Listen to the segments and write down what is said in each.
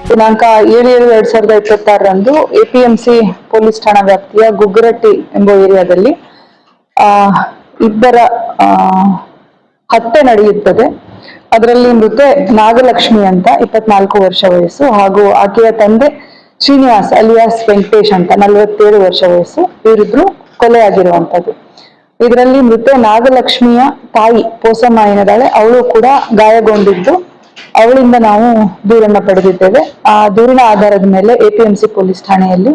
ದಿನಾಂಕ 7/7/2026ರಂದು APMC police ಠಾಣಾ ವ್ಯಾಪ್ತಿಯ ಗುಗ್ಗರಟ್ಟಿ ಎಂಬ ಏರಿಯಾದಲ್ಲಿ ಇಬ್ಬರ ಹತ್ಯೆ ನಡೆಯುತ್ತದೆ. ಅದರಲ್ಲಿ ಮೃತೆ ನಾಗಲಕ್ಷ್ಮಿ ಅಂತ 24 ವರ್ಷ ವಯಸ್ಸು ಹಾಗೂ ಆಕೆಯ ತಂದೆ ಶ್ರೀನಿವಾಸ್ ಅಲಿಯಾಸ್ ವೆಂಕಟೇಶ್ ಅಂತ 47 ವರ್ಷ ವಯಸ್ಸು, ಇವರಿಬ್ರು ಕೊಲೆಯಾಗಿರುವಂತದ್ದು. ಇದರಲ್ಲಿ ಮೃತೆ ನಾಗಲಕ್ಷ್ಮಿಯ ತಾಯಿ ಪೋಸಮ್ಮ ಏನಿದ್ದಾಳೆ ಅವಳು ಕೂಡ ಗಾಯಗೊಂಡಿದ್ದು, ಅವಳಿಂದ ನಾವು ದೂರನ್ನ ಪಡೆದಿದ್ದೇವೆ. ಆ ದೂರಿನ ಆಧಾರದ ಮೇಲೆ ಎಪಿಎಂಸಿ ಪೊಲೀಸ್ ಠಾಣೆಯಲ್ಲಿ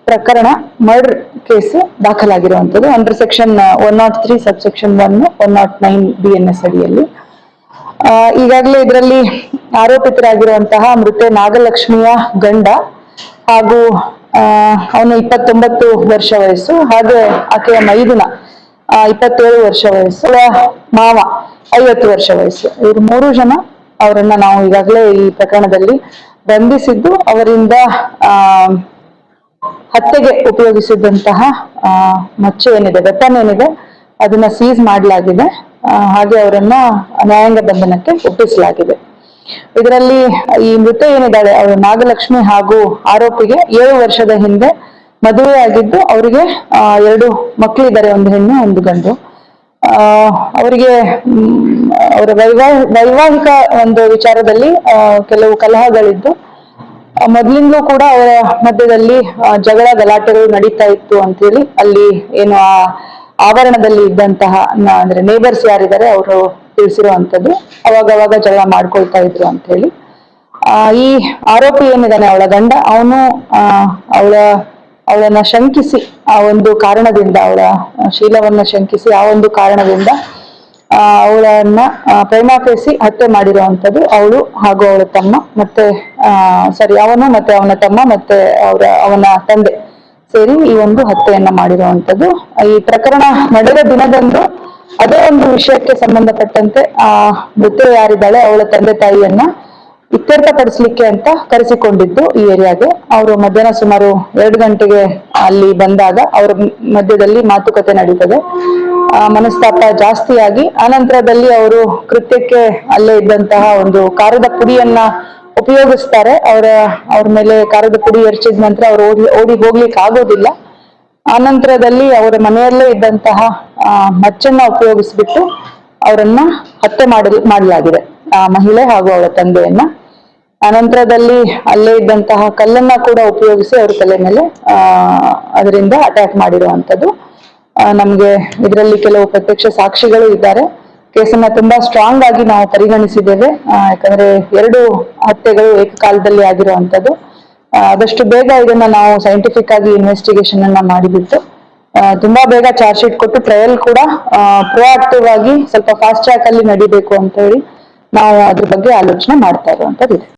ಪ್ರಕರಣ ಮರ್ಡರ್ ಕೇಸ್ ದಾಖಲಾಗಿರುವಂತದ್ದು ಅಂಡರ್ ಸೆಕ್ಷನ್ 103 ಸಬ್ಸೆಕ್ಷನ್ 1 109 BNS ಅಡಿಯಲ್ಲಿ. ಈಗಾಗಲೇ ಇದರಲ್ಲಿ ಆರೋಪಿತರಾಗಿರುವಂತಹ ಮೃತೆ ನಾಗಲಕ್ಷ್ಮಿಯ ಗಂಡ ಹಾಗೂ ಅವನು 29 ವರ್ಷ ವಯಸ್ಸು, ಹಾಗೆ ಆಕೆಯ ಮೈದುನ 27 ವರ್ಷ ವಯಸ್ಸು, ಮಾವ 50 ವರ್ಷ ವಯಸ್ಸು. ಇವರು 3 ಜನ ಅವರನ್ನ ನಾವು ಈಗಾಗಲೇ ಈ ಪ್ರಕರಣದಲ್ಲಿ ಬಂಧಿಸಿದ್ದು, ಅವರಿಂದ ಹತ್ಯೆಗೆ ಉಪಯೋಗಿಸಿದಂತಹ ಮಚ್ಚೆ ಏನಿದೆ, ವೆಪನ್ ಏನಿದೆ, ಅದನ್ನ ಸೀಸ್ ಮಾಡಲಾಗಿದೆ. ಹಾಗೆ ಅವರನ್ನ ನ್ಯಾಯಾಂಗ ಬಂಧನಕ್ಕೆ ಒಪ್ಪಿಸಲಾಗಿದೆ. ಇದರಲ್ಲಿ ಈ ಮೃತ ಏನಿದ್ದಾಳೆ ಅವಳು ನಾಗಲಕ್ಷ್ಮಿ ಹಾಗೂ ಆರೋಪಿಗೆ 7 ವರ್ಷದ ಹಿಂದೆ ಮದುವೆ ಆಗಿದ್ದು, ಅವರಿಗೆ 2 ಮಕ್ಕಳಿದ್ದಾರೆ, ಒಂದು ಹೆಣ್ಣು ಒಂದು ಗಂಡು. ಅವರಿಗೆ ಅವರ ವೈವಾಹಿಕ ಒಂದು ವಿಚಾರದಲ್ಲಿ ಕೆಲವು ಕಲಹಗಳಿದ್ದು, ಮೊದಲಿಂದಲೂ ಕೂಡ ಅವರ ಮಧ್ಯದಲ್ಲಿ ಜಗಳ ಗಲಾಟೆಗಳು ನಡೀತಾ ಇತ್ತು ಅಂತೇಳಿ ಅಲ್ಲಿ ಏನು ಆ ಆವರಣದಲ್ಲಿ ಇದ್ದಂತಹ ಅಂದ್ರೆ ನೇಬರ್ಸ್ ಯಾರಿದ್ದಾರೆ ಅವರು ತಿಳಿಸಿರುವಂತದ್ದು. ಅವಾಗ ಜಗಳ ಮಾಡ್ಕೊಳ್ತಾ ಇದ್ರು ಅಂತ ಹೇಳಿ. ಈ ಆರೋಪಿ ಏನಿದ್ದಾನೆ ಅವಳ ಗಂಡ, ಅವನು ಅವಳನ್ನ ಶಂಕಿಸಿ ಆ ಒಂದು ಕಾರಣದಿಂದ, ಅವಳ ಶೀಲವನ್ನ ಶಂಕಿಸಿ ಆ ಒಂದು ಕಾರಣದಿಂದ ಅವಳನ್ನ ಪ್ರೇಮಾಪೇಸಿ ಹತ್ಯೆ ಮಾಡಿರುವಂತದ್ದು ಅವಳು ಹಾಗೂ ಅವಳ ತಮ್ಮ, ಮತ್ತೆ ಅವನು ಮತ್ತೆ ಅವನ ತಮ್ಮ ಮತ್ತೆ ಅವನ ತಂದೆ ಸೇರಿ ಈ ಒಂದು ಹತ್ಯೆಯನ್ನ ಮಾಡಿರುವಂತದ್ದು. ಈ ಪ್ರಕರಣ ನಡೆದ ದಿನದಂದು ಅದೇ ಒಂದು ವಿಷಯಕ್ಕೆ ಸಂಬಂಧಪಟ್ಟಂತೆ ಮೃತೆ ಯಾರಿದ್ದಾಳೆ ಅವಳ ತಂದೆ ತಾಯಿಯನ್ನ ಇತ್ಯರ್ಥಪಡಿಸ್ಲಿಕ್ಕೆ ಅಂತ ಕರೆಸಿಕೊಂಡಿದ್ದು ಈ ಏರಿಯಾಗೆ. ಅವರು ಮಧ್ಯಾಹ್ನ ಸುಮಾರು 2 ಗಂಟೆಗೆ ಅಲ್ಲಿ ಬಂದಾಗ ಅವರ ಮಧ್ಯದಲ್ಲಿ ಮಾತುಕತೆ ನಡೀತದೆ. ಮನಸ್ತಾಪ ಜಾಸ್ತಿಯಾಗಿ ಆನಂತರದಲ್ಲಿ ಅವರು ಕೃತ್ಯಕ್ಕೆ ಅಲ್ಲೇ ಇದ್ದಂತಹ ಒಂದು ಕಾರದ ಪುಡಿಯನ್ನ ಉಪಯೋಗಿಸ್ತಾರೆ. ಅವ್ರ ಮೇಲೆ ಕಾರದ ಪುಡಿ ಎರಚಿದ ನಂತರ ಅವ್ರು ಓಡಿ ಹೋಗ್ಲಿಕ್ಕೆ ಆಗೋದಿಲ್ಲ. ಆನಂತರದಲ್ಲಿ ಅವರ ಮನೆಯಲ್ಲೇ ಇದ್ದಂತಹ ಮಚ್ಚನ್ನ ಉಪಯೋಗಿಸ್ಬಿಟ್ಟು ಅವರನ್ನ ಹತ್ಯೆ ಮಾಡಲಾಗಿದೆ, ಆ ಮಹಿಳೆ ಹಾಗೂ ಅವಳ ತಂದೆಯನ್ನ. ಅನಂತರದಲ್ಲಿ ಅಲ್ಲೇ ಇದ್ದಂತಹ ಕಲ್ಲನ್ನ ಕೂಡ ಉಪಯೋಗಿಸಿ ಅವ್ರ ತಲೆ ಮೇಲೆ ಅದರಿಂದ ಅಟ್ಯಾಕ್ ಮಾಡಿರುವಂತದ್ದು. ನಮ್ಗೆ ಇದರಲ್ಲಿ ಕೆಲವು ಪ್ರತ್ಯಕ್ಷ ಸಾಕ್ಷಿಗಳು ಇದ್ದಾರೆ. ಕೇಸನ್ನ ತುಂಬಾ ಸ್ಟ್ರಾಂಗ್ ಆಗಿ ನಾವು ಪರಿಗಣಿಸಿದ್ದೇವೆ, ಯಾಕಂದ್ರೆ 2 ಹತ್ಯೆಗಳು ಏಕಕಾಲದಲ್ಲಿ ಆಗಿರುವಂತದ್ದು. ಆದಷ್ಟು ಬೇಗ ಇದನ್ನ ನಾವು ಸೈಂಟಿಫಿಕ್ ಆಗಿ ಇನ್ವೆಸ್ಟಿಗೇಷನ್ ಅನ್ನ ಮಾಡಿಬಿಟ್ಟು ತುಂಬಾ ಬೇಗ ಚಾರ್ಜ್ ಶೀಟ್ ಕೊಟ್ಟು ಟ್ರಯಲ್ ಕೂಡ ಪ್ರೊಆಕ್ಟಿವ್ ಆಗಿ ಸ್ವಲ್ಪ ಫಾಸ್ಟ್ ಟ್ರ್ಯಾಕ್ ಅಲ್ಲಿ ನಡಿಬೇಕು ಅಂತ ಹೇಳಿ ನಾವು ಅದ್ರ ಬಗ್ಗೆ ಆಲೋಚನೆ ಮಾಡ್ತಾ ಇರುವಂತದ್ದು ಇದೆ.